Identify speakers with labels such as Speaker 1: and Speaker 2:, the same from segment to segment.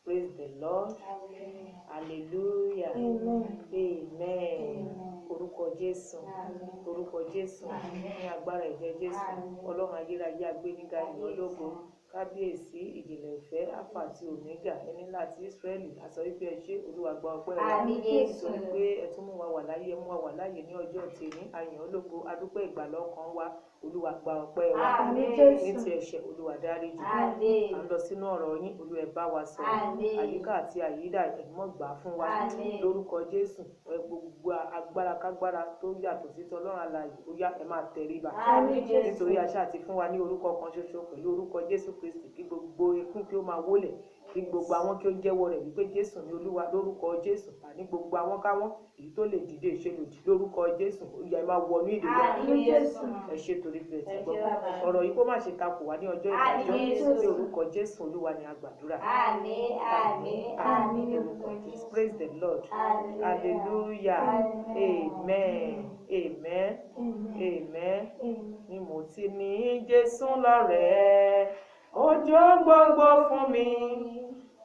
Speaker 1: Praise the Lord. Hallelujah. Amen. Orúkọ Jésù. Orúkọ Jésù. Ní agbára ẹ̀jẹ̀ Jésù. Ọlọ́run ayérayé agbéníga ìyìn ológo. Kábíyèsí ìjìnlẹ̀ ìfẹ́ Alpha àti Omega ẹni láti Ísírẹ́lì. A sọ wípé ẹ ṣé Olúwa gba ọpẹ́ wa. Nítorí pé ẹ tún mú wa wà láyé, ẹ mú wa wà láyé ní ọjọ́ tèmi. A yìn ọ́ lógo. A dúpẹ́ ìgbàlà ọkàn wa. Olúwa gba ọpẹ́ wa. Ní ti ẹ̀ṣẹ̀ Olúwa dáríjì. À ń lọ sínú ọ̀rọ̀ yín. Olúwa ẹ bá wa sọ̀rọ̀. Àyíká àti àyídà ẹ mọ́ gbà fún wa. Lórúkọ Jésù. Gbogbo agbára kágbára tó yàtọ̀ sí tọlọ́run alààyè ó yá ẹ máa tẹríba. Nítorí àṣà àti fún wa ní orúkọ kan ṣoṣo pẹ̀lú orúkọ Jésù Kristi kí gbogbo ikún kí ó máa wólẹ̀ kí gbogbo àwọn kí ó jẹ́wọ́ rẹ̀ wípé Jésù ní Olúwa lórúkọ Jésù àní gbogbo àwọn káwọn èyí tó lè dìde ìṣelòdì lórúkọ Jésù ó yá ẹ máa wọnú ìdè wa. Ẹ ṣé torí pé ẹ ti gbọ́ ọ̀rọ̀ yìí kó má ṣe takò wá ní ọjọ́ ìdájọ́ ní orúkọ Jésù Olúwa ni a gbàdúrà. Àmín. Praise the Lord. Hallelujah. Amen. Ni mo ti ní Jésù lọ́rẹ̀ẹ́ ojú gbogbo fún mi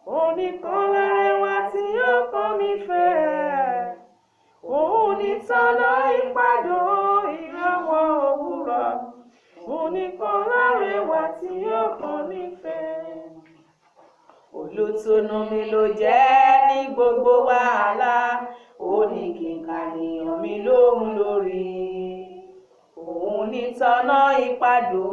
Speaker 1: oníkan lárẹwà tí ọkọ mi fẹ́ òun ní tọ́lá ìpàdó ìràwọ̀ òwúrọ̀ oníkan lárẹwà tí ọkọ mi fẹ́. Olùtùnú mi ló jẹ́ ní gbogbo wàhálà ó ní kí n kàníyàn mi lóhùn lórí òun ní tọ́lá ìpàdó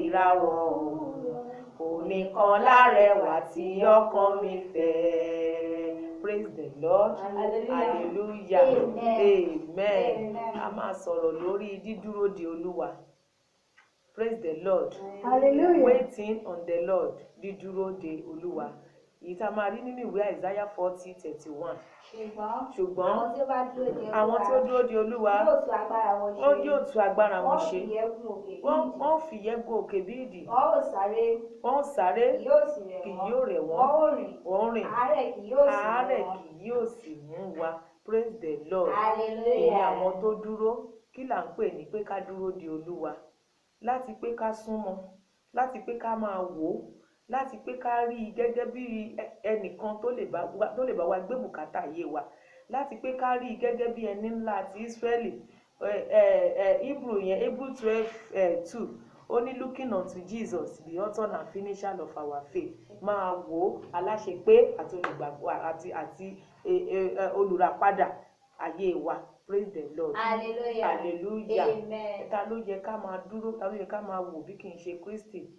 Speaker 1: ìràwọ̀ òwúrọ̀ nìkan lárẹwà tí ọkàn mi fẹ́. Praise the Lord. Hallelujah. Amen. A máa sọ̀rọ̀ lórí dídúró de Olúwa. Praise the Lord.
Speaker 2: Hallelujah.
Speaker 1: Waiting on the Lord. Dídúró de Olúwa. Èyí tá a máa rí nínú ìwé Isaiah 40:31. Ṣùgbọ́n àwọn tí ó dúró de Olúwa yóò tú agbára wọn ṣe. Wọ́n fìyẹ́ gun òkè bí idì. Wọ́n sáré kì yóò rẹ̀ wọ́n rìn àárẹ̀ kì yóò sì mú wa. Praise the Lord. Ìyẹn àwọn tó dúró kí là ń pè ní pé ká dúró de Olúwa láti pé ká súnmọ́ láti pé ká máa wò ó láti pé ká rí i gẹ́gẹ́ bí ẹnìkan tó lè bá wa gbé bùkátà ayé wa láti pé ká rí i gẹ́gẹ́ bí ẹni ńlá àti Ísírẹ́lì. Hebrew 12:2 ó ní looking unto Jesus the author and finisher of our faith. Máa wò aláṣepé àti olùgbàgbọ́ àti olùràpadà ayé wa. Praise the Lord. Hallelujah. Ta ló yẹ ká máa dúró, ta ló yẹ ká máa wò bí kì í ṣe Kristi.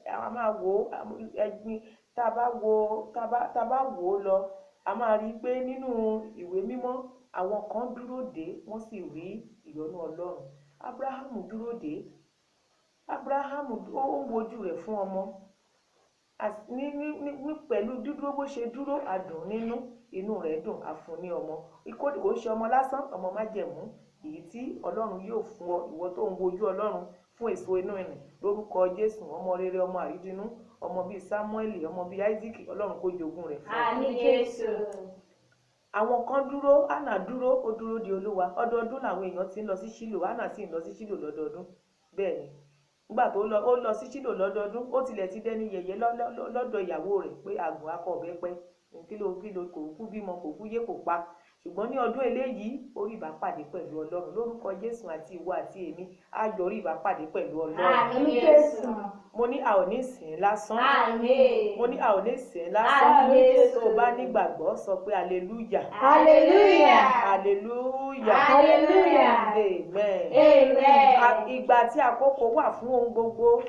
Speaker 1: A máa wò ẹ̀gbin tá a bá wò ó lọ a máa rí i pé nínú ìwé mímọ́ àwọn kan dúró dè wọ́n sì rí ìyọ́nú Ọlọ́run. Ábúráhámù dúró dè. Ábúráhámù ó ń wojú rẹ̀ fún ọmọ pẹ̀lú dúdúró bó ṣe dúró adùn nínú inú rẹ̀ dùn àfún ní ọmọ. Kò ṣe ọmọ lásán, ọmọ májẹ̀mú èyí tí Ọlọ́run yóò fún ọ ìwọ tó ń wojú Ọlọ́run fún èso inú ẹ̀nì lórúkọ Jésù. Ọmọ rere, ọmọ àrídìnú, ọmọ bíi Sámúẹ́lì, ọmọ bíi Áísákì, Ọlọ́run kó jogún rẹ̀ fún ọ.
Speaker 2: Àmín Jésù.
Speaker 1: Àwọn kan dúró, Hánà dúró, ó dúró de Olúwa. Ọdọọdún làwọn èèyàn ti ń lọ sí Ṣílò, Hánà sì ń lọ sí Ṣílò lọ́dọọdún. Bẹ́ẹ̀ ni nígbà tó lọ sí Ṣílò lọ́dọọdún ó tilẹ̀ ti dẹni yẹ̀yẹ́ lọ́dọ̀ ìyàwó rẹ̀ pé àgùn akọ ọ̀bẹ pẹ́ kílò kò kú bímọ kò kú yé kò pa. Ṣùgbọ́n ní ọdún eléyìí orí ìbápàdé pẹ̀lú Ọlọ́run lórúkọ Jésù àti ìwọ àti èmi á yọrí ìbápàdé pẹ̀lú Ọlọ́run.
Speaker 2: Àmín Jésù.
Speaker 1: Mo ní a ò ní sìn lásán.
Speaker 2: Àmín.
Speaker 1: Mo ní a ò ní sìn lásán.
Speaker 2: Àmín.
Speaker 1: Tó o bá nígbàgbọ́ sọ pé hallelujah.
Speaker 2: Hallelujah.
Speaker 1: Hallelujah.
Speaker 2: Hallelujah.
Speaker 1: Amen. Ìgbà tí àkókò wà fún ohun gbogbo.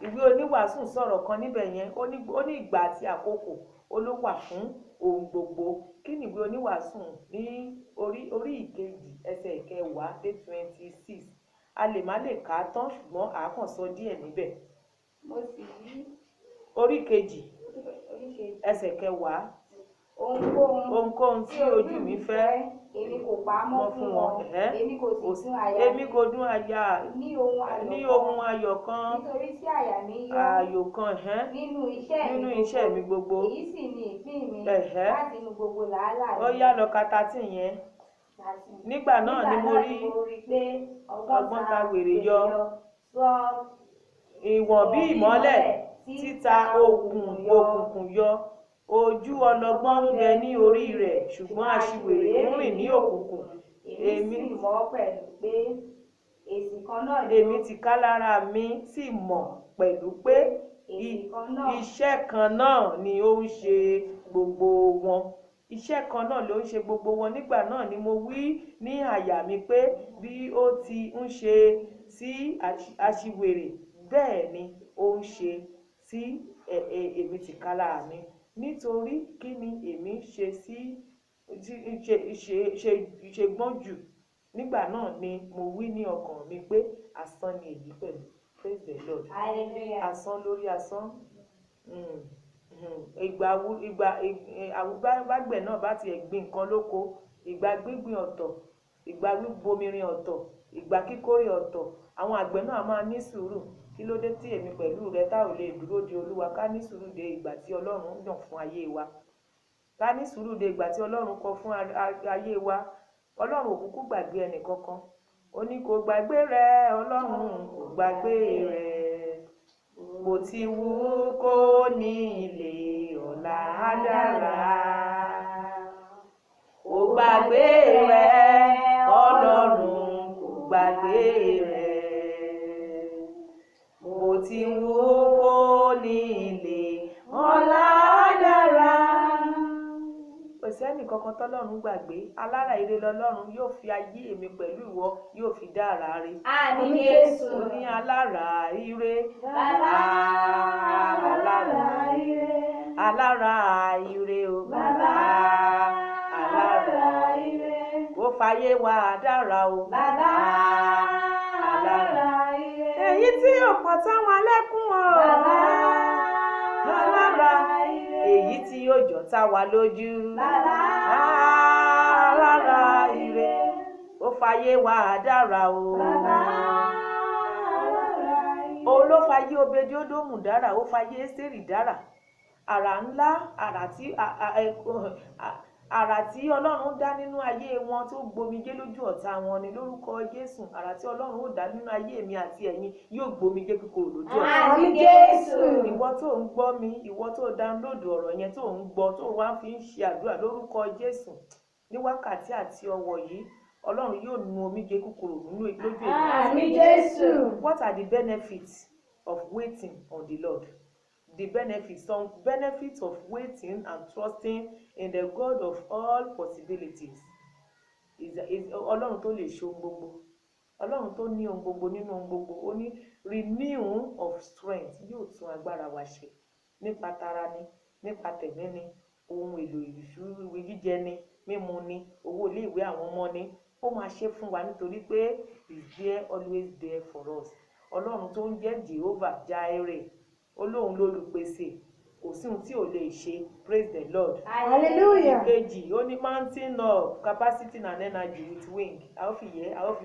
Speaker 1: Ìwé oníwàásù sọ̀rọ̀ kan níbẹ̀ yẹn ó ní ìgbà àti àkókò ó ló wà fún ohun gbogbo. Kí ni ìwé oníwàásù ní orí ìkejì ẹsẹ̀ ìkẹwàá dé 26. A lè má lè kà á tán ṣùgbọ́n a kàn sọ díẹ̀ níbẹ̀. Orí kejì ẹsẹ̀ kẹwàá. Ohunkóhun tí ojú mi fẹ́
Speaker 2: èmi kò pa á mọ́ fún wọn. Èmi kò dún àyà
Speaker 1: ní ohun ayọ̀ kan.
Speaker 2: Nítorí tí àyà mi yọ
Speaker 1: ayọ̀ kan
Speaker 2: nínú
Speaker 1: iṣẹ́ mi gbogbo.
Speaker 2: Èyí sì ni ìpín mi láti inú gbogbo làálàá mi.
Speaker 1: Ó yá lọ kata tí yẹn. Nígbà náà ni mo rí
Speaker 2: pé
Speaker 1: ọgbọ́n ta wèrè yọ. Ìwọ̀n bí ìmọ́lẹ̀ títa òkùnkùn yọ. ojú ọlọ́gbọ́n ń bẹ ní orí rẹ̀ ṣùgbọ́n aṣiwèrè ń rìn ní òkùnkùn.
Speaker 2: Èmi sì mọ̀ pẹ̀lú pé èsì kan náà ni
Speaker 1: èmi tìkálára mi sì mọ̀ pẹ̀lú pé iṣẹ́ kan náà ni ó ń ṣe gbogbo wọn. Iṣẹ́ kan náà ló ń ṣe gbogbo wọn. Nígbà náà ni mo wí ní àyà mi pé bí ó ti ń ṣe sí aṣiwèrè bẹ́ẹ̀ ni ó ń ṣe sí èmi tìkálára mi. Nítorí kí ni èmi ṣe ṣe gbọ́n jù? Nígbà náà ni mo wí ní ọkàn mi pé asán ni èyí pẹ̀lú. Praise the Lord. Asán lórí asán. Àgbẹ̀ náà bá ti gbin nǹkan lóko, ìgbà gbígbìn ọ̀tọ̀, ìgbà bomirin ọ̀tọ̀, ìgbà kíkórè ọ̀tọ̀. Àwọn àgbẹ̀ náà máa ní sùúrù. Kí ló dé tí èmi pẹ̀lú rẹ tá ò lè dúró de Olúwa? Ká ní sùúrù de ìgbà tí Ọlọ́run yàn fún ayé wa. Ká ní sùúrù de ìgbà tí Ọlọ́run kọ fún ayé wa. Ọlọ́run ò kúkú gbàgbé ẹnì kankan. Ó ní kò gbàgbé rẹ, Ọlọ́run kò gbàgbé rẹ. Bó ti wù kó ní ilé ọ̀la á dára. Kò gbàgbé rẹ, Ọlọ́run kò gbàgbé rẹ. Bó ti wù kó ní ilé ọ̀la á dára. Kò sẹ́nì kankan tọ́lọ́run gbàgbé. Alára ire lọ́lọ́run yóò fi ayé èmi pẹ̀lú ìwọ yóò fi dá ara rẹ.
Speaker 2: Àmín Jésù.
Speaker 1: Ó ní alára ire.
Speaker 2: Bàbá alára ire.
Speaker 1: Alára ire o.
Speaker 2: Bàbá alára ire.
Speaker 1: Ó fayé wa dára o.
Speaker 2: Bàbá alára ire.
Speaker 1: Èyí tí yóò pọ̀ táwọn alẹ́kùn o.
Speaker 2: Bàbá
Speaker 1: alára ire. Èyí tí yóò jọ tá wa lójú.
Speaker 2: Bàbá
Speaker 1: alára ire. Ó fayé wa dára o.
Speaker 2: Bàbá alára ire.
Speaker 1: Òun ló fayé Obediodomu dára, ó fayé Ẹ́sítérì dára. Àrà ńlá, àrà tí Ọlọ́run dá nínú ayé wọn tó gbomijé lójú ọ̀tá wọn ni lórúkọ Jésù. Àrà tí Ọlọ́run ó dá nínú ayé mi àti ẹ̀yin yóò gbomijé kíkorò lójú ọ̀tá.
Speaker 2: Àmín Jésù.
Speaker 1: Ìwọ tó ń gbọ́ mi, ìwọ tó download ọ̀rọ̀ yẹn tó ń gbọ́ tó wá fi ń ṣe àdúrà lórúkọ Jésù. Ní wákàtí àti ọwọ̀ yìí, Ọlọ́run yóò nu omijé kíkorò lójú èmi.
Speaker 2: Àmín Jésù.
Speaker 1: What are the benefits of waiting on the Lord? The benefits, some benefits of waiting and trusting in the God of all possibilities is Ọlọ́run tó lè ṣe ohun gbogbo. Ọlọ́run tó ní ohun gbogbo nínú ohun gbogbo. Ó ní renew of strength yóò tún agbára wa ṣe. Nípa tara ni, nípa tẹ̀mí ni, ohun èlò ìṣúwé jíjẹ ni, mímu ni, owó ilé ìwé àwọn ọmọ ni. Ó máa ṣe fún wa nítorí pé he is there, always there for us. Ọlọ́run tó ń jẹ́ Jehovah Jireh. Olóhun lolùpèsè. Kò sí ohun tí ò lè ṣe. Praise the Lord.
Speaker 2: Hallelujah.
Speaker 1: Ìkejì, ó ní mountain of capacity and energy with wing. A ó fi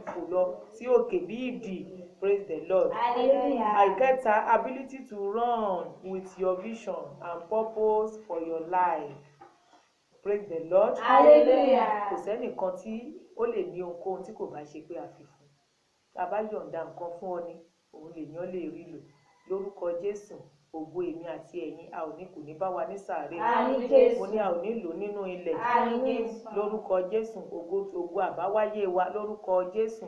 Speaker 1: fò lọ sí òkè bí idì. Praise the Lord.
Speaker 2: Hallelujah.
Speaker 1: Ìkẹta, ability to run with your vision and purpose for your life. Praise the Lord.
Speaker 2: Hallelujah.
Speaker 1: Kò sẹ́nìkan tí ó lè ní ohunkóhun tí kò bá ṣe pé a fi fún. Tá a bá yọ̀ǹda nǹkan fún ọ ni, òun lèèyàn lè rí lò. Lórúkọ Jésù, ògo èmi àti ẹ̀yin a ò ní kò ní bá wa ní sàárè.
Speaker 2: Àmín Jésù.
Speaker 1: Mo ní a ò ní lò nínú ilẹ̀.
Speaker 2: Àmín Jésù.
Speaker 1: Lórúkọ Jésù, ògo àbáwáyé wa lórúkọ Jésù.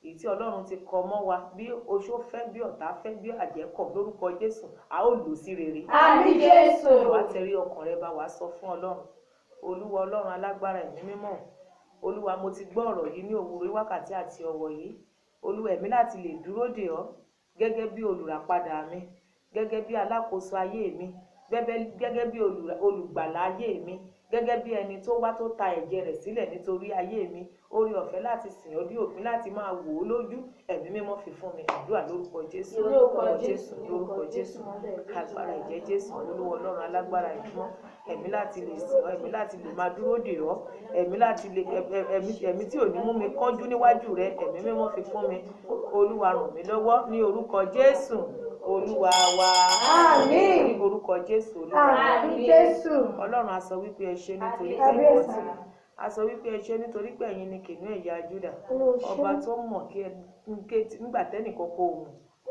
Speaker 1: Èyí tí Ọlọ́run ti kọ mọ́ wa bí oṣó fẹ́, bí ọ̀tá fẹ́, bí àjẹ́ kọ̀ lórúkọ Jésù, a ó lò sí rere.
Speaker 2: Àmín Jésù.
Speaker 1: Wá tẹrí ọkàn rẹ bá wa sọ fún Ọlọ́run. Olúwa Ọlọ́run alágbára ẹ̀mí mímọ́. Olúwa, mo ti gbọ́ ọ̀rọ̀ yìí ní òwúrọ̀ wákàtí àti ọ̀wọ̀ yìí. Olúwa, ẹ̀mí láti lè dúró dè ọ́ gẹ́gẹ́ bí olùràpadà mi, gẹ́gẹ́ bí alákòóso ayé mi, gẹ́gẹ́ bí olùgbàlà ayé mi, gẹ́gẹ́ bí ẹni tó wá tó ta ẹ̀jẹ̀ rẹ̀ sílẹ̀ nítorí ayé mi. Oore ọ̀fẹ́ láti sìn ọ́ dé òpin, láti máa wò ó lójú. Ẹ̀mí mímọ́ fi fún mi. Àdúrà lórúkọ Jésù. Lórúkọ Jésù. Lórúkọ Jésù. Agbára ẹ̀jẹ̀ Jésù. Olúwa Ọlọ́run alágbára ìmọ̀. Ẹ̀mí láti lè sìn ọ́, ẹ̀mí láti lè máa dúró dè ọ́, ẹ̀mí láti lè ẹ̀mí tí ò ní mú mi kánjú níwájú rẹ. Ẹ̀mí mímọ́ fi fún mi. Olúwa ràn mí lọ́wọ́ ní orúkọ Jésù. Olúwa wa.
Speaker 2: Àmín.
Speaker 1: Ní orúkọ Jésù. Olúwa.
Speaker 2: Àmín Jésù.
Speaker 1: Ọlọ́run a sọ wípé ẹ ṣé nítorí pé ẹ kọ́ sí. A sọ wípé ẹ ṣé nítorí pé ẹ̀yin ni kìnìún ẹ̀yà Júdà. Ọba tó mọ̀ nígbà tẹ́nìkan kò mọ̀.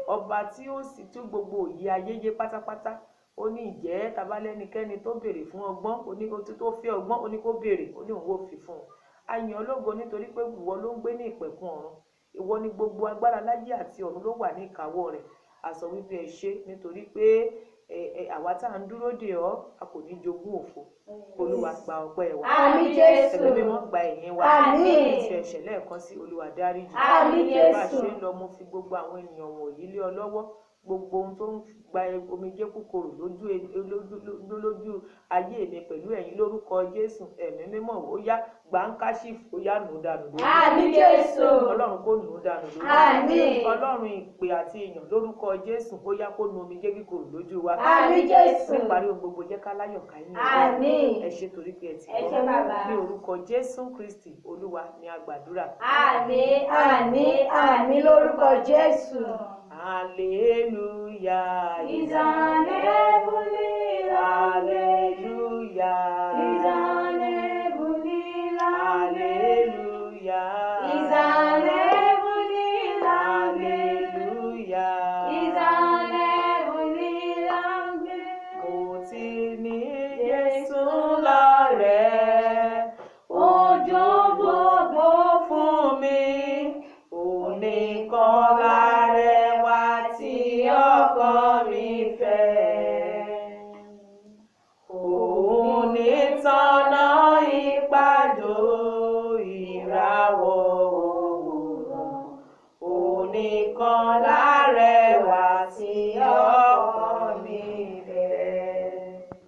Speaker 1: Ọba tí ó sì tú gbogbo òye ayé yé pátápátá. ó ní ìjẹ́ tabalẹ́nikẹ́ni tó béèrè fún ọgbọ́n tó fẹ́ ọgbọ́n ó ní kó béèrè ó ní òun ó fi fún un. A yìn ọ́ lógo nítorí pé ìwọ ló ń gbé ní ìpẹ̀kun ọ̀run, ìwọ ni gbogbo agbára láyé àti ọ̀run ló wà ní ìkáwọ́ rẹ̀. A sọ wípé ẹ ṣé nítorí pé àwa tá à ń dúró dè ọ́ a kò ní jogún òfo. Olúwa gba ọpẹ́ wa.
Speaker 2: Àmín Jésù.
Speaker 1: Ẹ̀mí mímọ́ gba ìyìn wa.
Speaker 2: Àmín.
Speaker 1: Ti ẹ̀ṣẹ̀ lẹ́ẹ̀kan sí Olúwa dáríjì.
Speaker 2: Àmín Jésù.
Speaker 1: Bá a ṣe ń lọ mo fi gbogbo àwọn ènìyàn wọ̀nyí lé ọ lọ́wọ́, gbogbo ohun tó ń gba omijé kúkorò lójú ayé mi pẹ̀lú ẹ̀yin lórúkọ Jésù. Ẹ̀mí mímọ́ ó yá gbàǹkáṣíf ó yá nù dànù lójú.
Speaker 2: Àmín Jésù.
Speaker 1: Ọlọ́run kó nù dànù lójú.
Speaker 2: Àmín.
Speaker 1: Ọlọ́run ìpè àti ìyàn lórúkọ Jésù ó yá kó nu omijé kíkorò lójú wa.
Speaker 2: Àmín Jésù.
Speaker 1: Níparí ohun gbogbo jẹ́ ká láyọ̀ ká inú.
Speaker 2: Àmín.
Speaker 1: Ẹ ṣé torí pé ẹ ti
Speaker 2: Ẹ ṣé bàbá.
Speaker 1: ní orúkọ Jésù Kristi Olúwa ni a gbàdúrà.
Speaker 2: Àmín, àmín, àmín lórúkọ Jésù.
Speaker 1: Hallelujah
Speaker 2: Is an heavenly, hallelujah.